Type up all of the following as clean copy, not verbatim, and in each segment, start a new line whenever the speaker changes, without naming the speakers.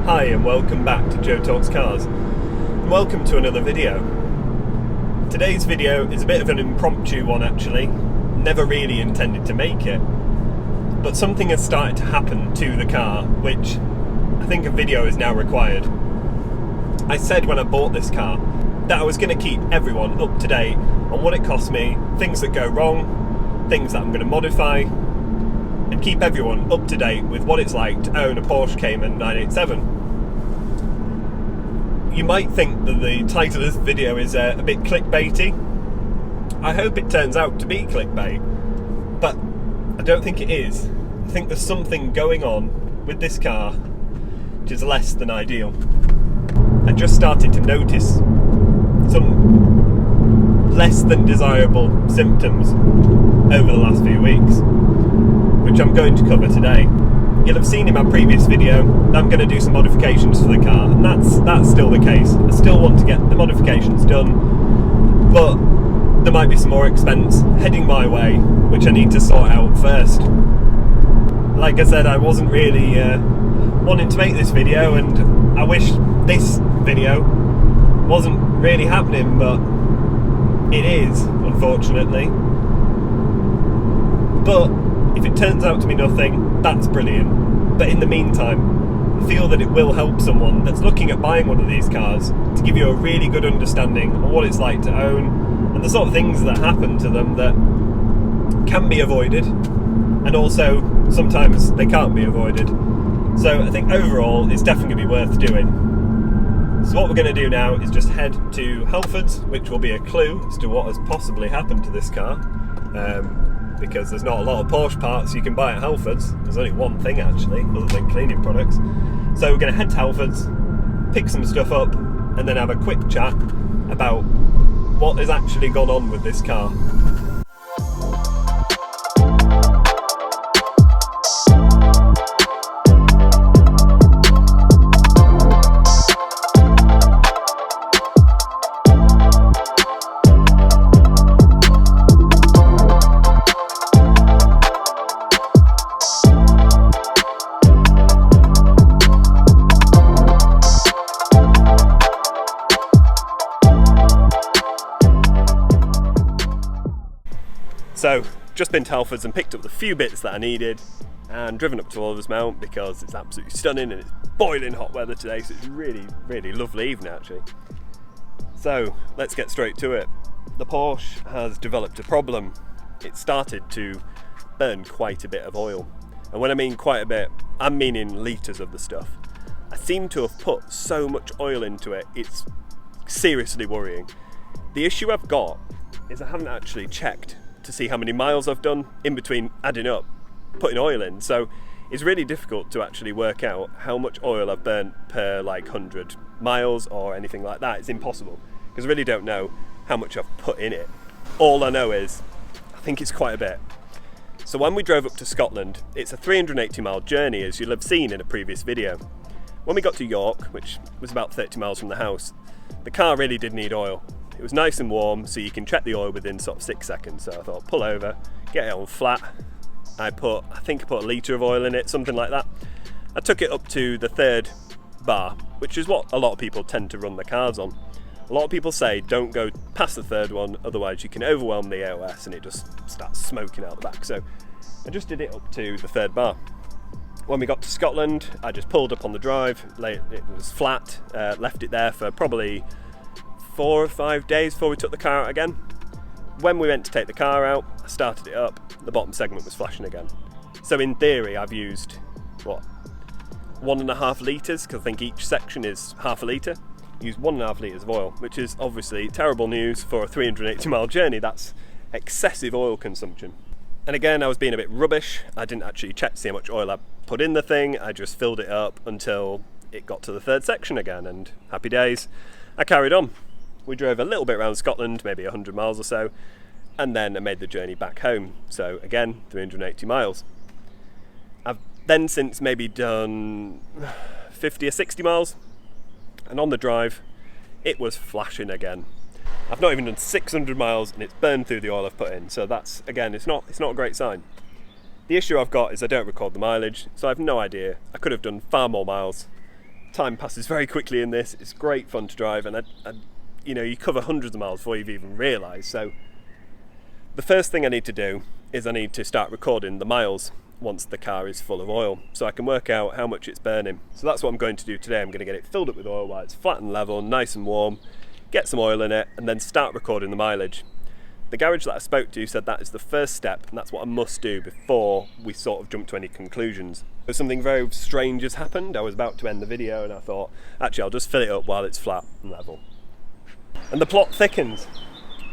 Hi and welcome back to Joe Talks Cars, and welcome to another video. Today's video is a bit of an impromptu one actually, never really intended to make it, but something has started to happen to the car which I think a video is now required. I said when I bought this car that I was going to keep everyone up to date on what it cost me, things that go wrong, things that I'm going to modify, and keep everyone up to date with what it's like to own a Porsche Cayman 987. You might think that the title of this video is a bit clickbaity. I hope it turns out to be clickbait, but I don't think it is. I think there's something going on with this car which is less than ideal. I just started to notice some less than desirable symptoms over the last few weeks, which I'm going to cover today. You'll have seen in my previous video that I'm going to do some modifications for the car, and that's still the case. I still want to get the modifications done, but there might be some more expense heading my way, which I need to sort out first. Like I said, I wasn't really wanting to make this video, and I wish this video wasn't really happening, but it is, unfortunately. But if it turns out to be nothing, that's brilliant. But in the meantime, I feel that it will help someone that's looking at buying one of these cars to give you a really good understanding of what it's like to own and the sort of things that happen to them that can be avoided, and also sometimes they can't be avoided. So I think overall it's definitely going to be worth doing. So what we're going to do now is just head to Halfords, which will be a clue as to what has possibly happened to this car. Because there's not a lot of Porsche parts you can buy at Halfords. There's only one thing actually, other than cleaning products. So we're going to head to Halfords, pick some stuff up, and then have a quick chat about what has actually gone on with this car. So, just been to Halfords and picked up the few bits that I needed and driven up to Oliver's Mount because it's absolutely stunning and it's boiling hot weather today, so it's really, really lovely evening actually. So, let's get straight to it. The Porsche has developed a problem. It started to burn quite a bit of oil. And when I mean quite a bit, I'm meaning litres of the stuff. I seem to have put so much oil into it, it's seriously worrying. The issue I've got is I haven't actually checked to see how many miles I've done in between adding up, putting oil in, so it's really difficult to actually work out how much oil I've burnt per like 100 miles or anything like that. It's impossible because I really don't know how much I've put in it. All I know is I think it's quite a bit. So when we drove up to Scotland, it's a 380 mile journey, as you'll have seen in a previous video. When we got to York, which was about 30 miles from the house, the car really did need oil. It was nice and warm, so you can check the oil within sort of 6 seconds. So I thought, pull over, get it on flat. I think I put a litre of oil in it, something like that. I took it up to the third bar, which is what a lot of people tend to run their cars on. A lot of people say don't go past the third one, otherwise you can overwhelm the AOS and it just starts smoking out the back. So I just did it up to the third bar. When we got to Scotland, I just pulled up on the drive, it was flat, left it there for probably 4 or 5 days before we took the car out again. When we went to take the car out, I started it up, the bottom segment was flashing again. So in theory I've used, 1.5 litres, because I think each section is half a litre. Used 1.5 litres of oil, which is obviously terrible news for a 380 mile journey. That's excessive oil consumption. And again, I was being a bit rubbish. I didn't actually check to see how much oil I put in the thing. I just filled it up until it got to the third section again, and happy days. I carried on. We drove a little bit around Scotland, maybe 100 miles or so, and then I made the journey back home. So again, 380 miles. I've then since maybe done 50 or 60 miles, and on the drive, it was flashing again. I've not even done 600 miles and it's burned through the oil I've put in. So that's, again, it's not a great sign. The issue I've got is I don't record the mileage, so I have no idea. I could have done far more miles. time passes very quickly in this. It's great fun to drive, and you know, you cover hundreds of miles before you've even realised. So the first thing I need to do is I need to start recording the miles once the car is full of oil, so I can work out how much it's burning. So that's what I'm going to do today. I'm going to get it filled up with oil while it's flat and level, nice and warm, get some oil in it, and then start recording the mileage. The garage that I spoke to said that is the first step, and that's what I must do before we sort of jump to any conclusions. So something very strange has happened. I was about to end the video and I thought, actually I'll just fill it up while it's flat and level. And the plot thickens.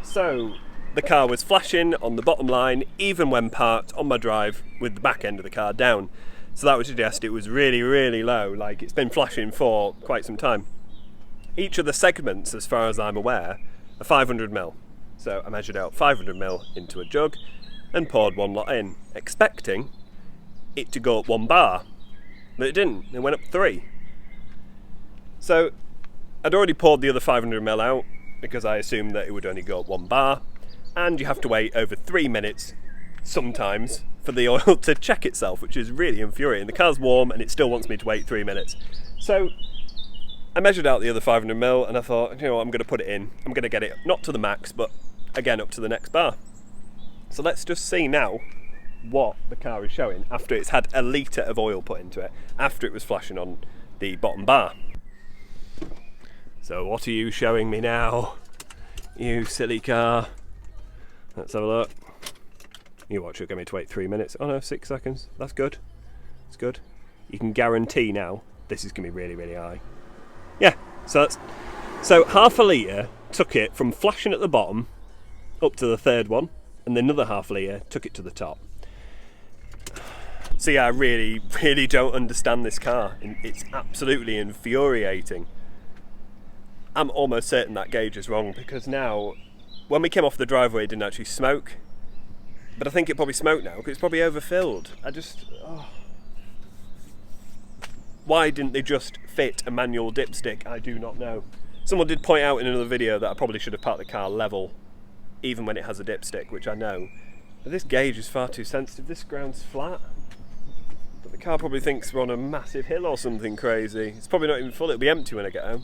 So the car was flashing on the bottom line even when parked on my drive with the back end of the car down. So that would suggest it was really, really low, like it's been flashing for quite some time. Each of the segments, as far as I'm aware, are 500ml. So I measured out 500ml into a jug and poured one lot in, expecting it to go up 1 bar. But it didn't, it went up 3. So I'd already poured the other 500ml out because I assumed that it would only go up 1 bar. And you have to wait over 3 minutes sometimes for the oil to check itself, which is really infuriating. The car's warm and it still wants me to wait 3 minutes. So I measured out the other 500ml and I thought, you know what, I'm going to put it in. I'm going to get it not to the max, but again up to the next bar. So let's just see now what the car is showing after it's had a litre of oil put into it, after it was flashing on the bottom bar. So what are you showing me now, you silly car? Let's have a look. You watch, it'll get me to wait 3 minutes. Oh no, 6 seconds. That's good. It's good. You can guarantee now this is going to be really, really high. Yeah, so half a litre took it from flashing at the bottom up to the third one, and then another half litre took it to the top. So yeah, I really, really don't understand this car. It's absolutely infuriating. I'm almost certain that gauge is wrong, because now, when we came off the driveway, it didn't actually smoke. But I think it probably smoked now, because it's probably overfilled. Why didn't they just fit a manual dipstick? I do not know. Someone did point out in another video that I probably should have parked the car level, even when it has a dipstick, which I know. But this gauge is far too sensitive. This ground's flat. But the car probably thinks we're on a massive hill or something crazy. It's probably not even full, it'll be empty when I get home.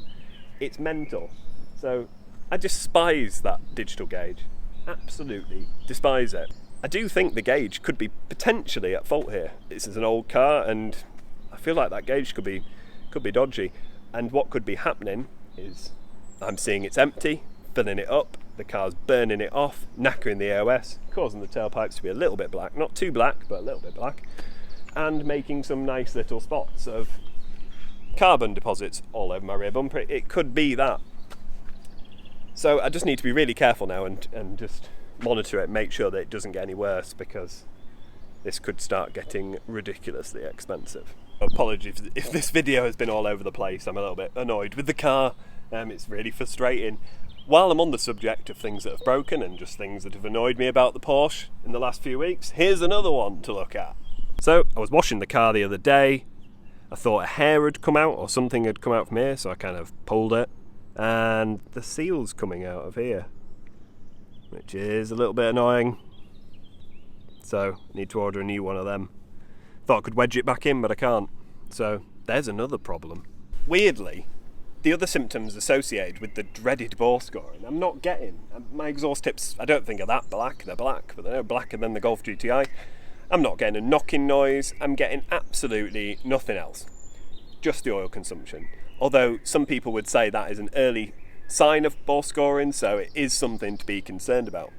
It's mental. So I despise that digital gauge. Absolutely despise it. I do think the gauge could be potentially at fault here. This is an old car and I feel like that gauge could be dodgy. And what could be happening is I'm seeing it's empty, filling it up, the car's burning it off, knackering the AOS, causing the tailpipes to be a little bit black, not too black, but a little bit black, and making some nice little spots of carbon deposits all over my rear bumper. It could be that. So I just need to be really careful now and just monitor it, make sure that it doesn't get any worse, because this could start getting ridiculously expensive. Apologies if this video has been all over the place. I'm a little bit annoyed with the car. It's really frustrating. While I'm on the subject of things that have broken and just things that have annoyed me about the Porsche in the last few weeks, here's another one to look at. So I was washing the car the other day. I thought a hair had come out or something had come out from here, so I kind of pulled it, and the seal's coming out of here, which is a little bit annoying. So I need to order a new one of them. Thought I could wedge it back in, but I can't. So there's another problem. Weirdly, the other symptoms associated with the dreaded bore scoring, I'm not getting. My exhaust tips, I don't think are that black. They're black, but they're no blacker than the Golf GTI. I'm not getting a knocking noise. I'm getting absolutely nothing else. Just the oil consumption. Although some people would say that is an early sign of bore scoring, so it is something to be concerned about.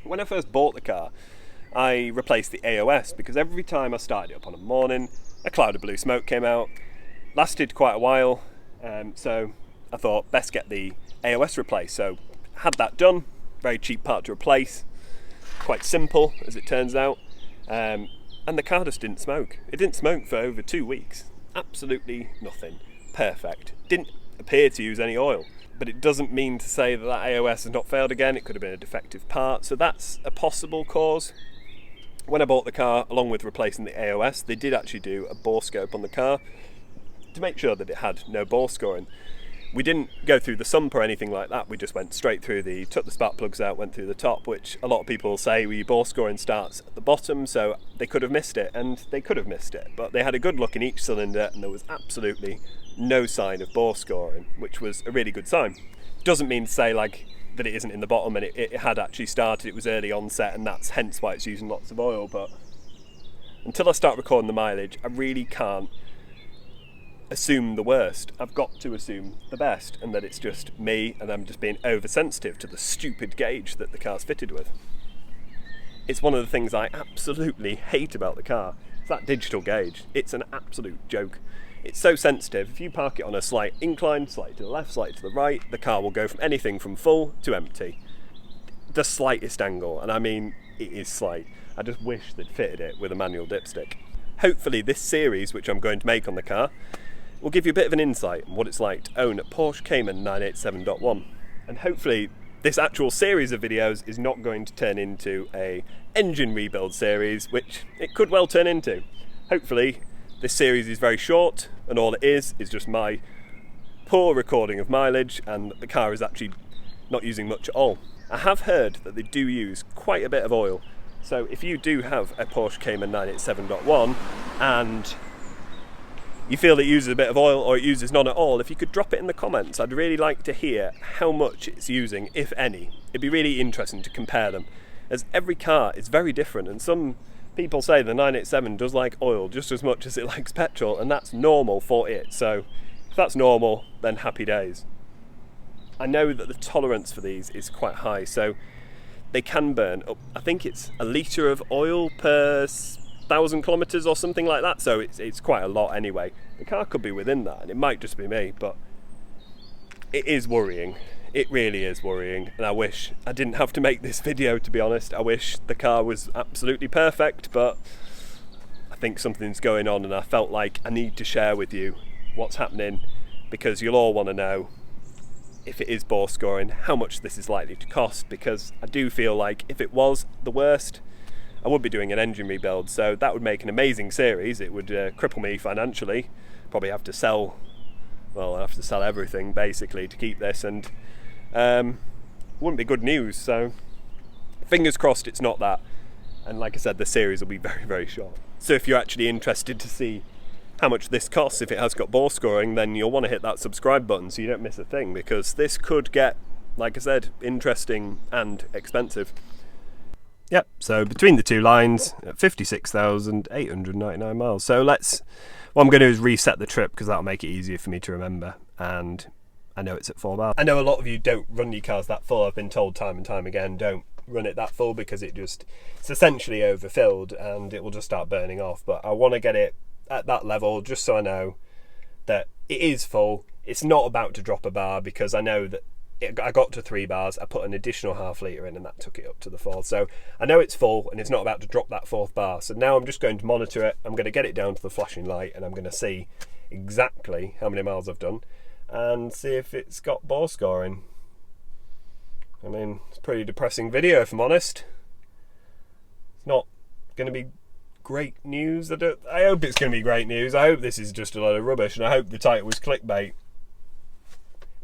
When I first bought the car, I replaced the AOS because every time I started it up on a morning, a cloud of blue smoke came out. Lasted quite a while, so I thought best get the AOS replaced. So had that done, very cheap part to replace, quite simple as it turns out, and the car just didn't smoke. It didn't smoke for over 2 weeks. Absolutely nothing. Perfect. Didn't appear to use any oil. But it doesn't mean to say that AOS has not failed again. It could have been a defective part, so that's a possible cause. When I bought the car, along with replacing the AOS, they did actually do a bore scope on the car to make sure that it had no bore scoring. We didn't go through the sump or anything like that, we just went straight through took the spark plugs out, went through the top, which a lot of people say your bore scoring starts at the bottom, so they could have missed it, and they could have missed it, but they had a good look in each cylinder and there was absolutely no sign of bore scoring, which was a really good sign. Doesn't mean to say like that it isn't in the bottom, and it had actually started, it was early onset, and that's hence why it's using lots of oil, but until I start recording the mileage, I really can't assume the worst. I've got to assume the best, and that it's just me and I'm just being oversensitive to the stupid gauge that the car's fitted with. It's one of the things I absolutely hate about the car. It's that digital gauge. It's an absolute joke. It's so sensitive. If you park it on a slight incline, slightly to the left, slightly to the right, the car will go from anything from full to empty. The slightest angle, and I mean it is slight. I just wish they'd fitted it with a manual dipstick. Hopefully this series, which I'm going to make on the car, will give you a bit of an insight on what it's like to own a Porsche Cayman 987.1. And hopefully this actual series of videos is not going to turn into a engine rebuild series, which it could well turn into. Hopefully this series is very short, and all it is just my poor recording of mileage, and the car is actually not using much at all. I have heard that they do use quite a bit of oil. So if you do have a Porsche Cayman 987.1 and you feel it uses a bit of oil or it uses none at all, if you could drop it in the comments, I'd really like to hear how much it's using, if any. It'd be really interesting to compare them, as every car is very different, and some people say the 987 does like oil just as much as it likes petrol, and that's normal for it. So if that's normal, then happy days. I know that the tolerance for these is quite high, so they can burn up, I think it's a litre of oil per 1,000 kilometres or something like that, so it's quite a lot anyway. The car could be within that, and it might just be me, but it is worrying. It really is worrying, and I wish I didn't have to make this video, to be honest. I wish the car was absolutely perfect, but I think something's going on, and I felt like I need to share with you what's happening, because you'll all want to know, if it is bore scoring, how much this is likely to cost, because I do feel like if it was the worst, I would be doing an engine rebuild, so that would make an amazing series. It would cripple me financially, probably have to sell, well, I have to sell everything basically to keep this, and wouldn't be good news, so fingers crossed it's not that. And like I said, the series will be very, very short. So if you're actually interested to see how much this costs if it has got bore scoring, then you'll want to hit that subscribe button so you don't miss a thing, because this could get, like I said, interesting and expensive. Yep, so between the two lines, 56,899 miles. So what I'm going to do is reset the trip, because that'll make it easier for me to remember, and I know it's at 4 bars. I know a lot of you don't run your cars that full. I've been told time and time again, don't run it that full, because it's essentially overfilled and it will just start burning off. But I want to get it at that level just so I know that it is full. It's not about to drop a bar, because I know that I got to 3 bars, I put an additional half litre in, and that took it up to the 4th. So I know it's full and it's not about to drop that 4th bar. So now I'm just going to monitor it. I'm going to get it down to the flashing light, and I'm going to see exactly how many miles I've done and see if it's got bore scoring. I mean, it's a pretty depressing video, if I'm honest. It's not going to be great news. I hope it's going to be great news. I hope this is just a load of rubbish, and I hope the title was clickbait.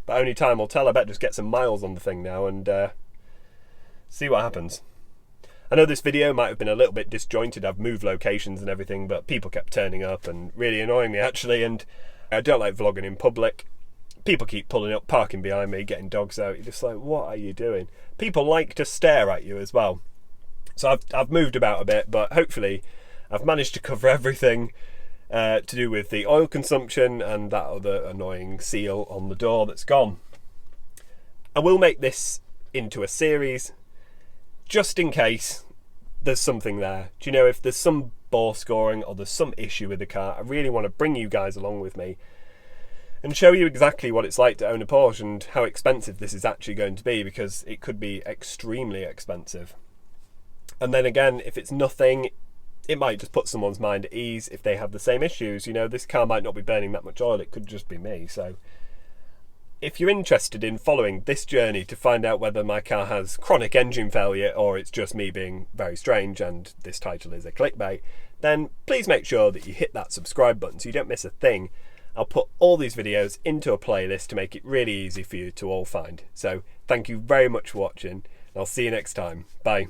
But only time will tell. I bet just get some miles on the thing now and see what happens. I know this video might have been a little bit disjointed. I've moved locations and everything, but people kept turning up and really annoying me actually, and I don't like vlogging in public. People keep pulling up, parking behind me, getting dogs out. You're just like, what are you doing? People like to stare at you as well. So I've moved about a bit, but hopefully I've managed to cover everything to do with the oil consumption and that other annoying seal on the door that's gone. I will make this into a series just in case there's something there. Do you know, if there's some bore scoring or there's some issue with the car, I really want to bring you guys along with me and show you exactly what it's like to own a Porsche and how expensive this is actually going to be, because it could be extremely expensive. And then again, if it's nothing, it might just put someone's mind at ease if they have the same issues. You know, this car might not be burning that much oil, it could just be me. So if you're interested in following this journey to find out whether my car has chronic engine failure or it's just me being very strange and this title is a clickbait, then please make sure that you hit that subscribe button so you don't miss a thing. I'll put all these videos into a playlist to make it really easy for you to all find. So thank you very much for watching. I'll see you next time. Bye.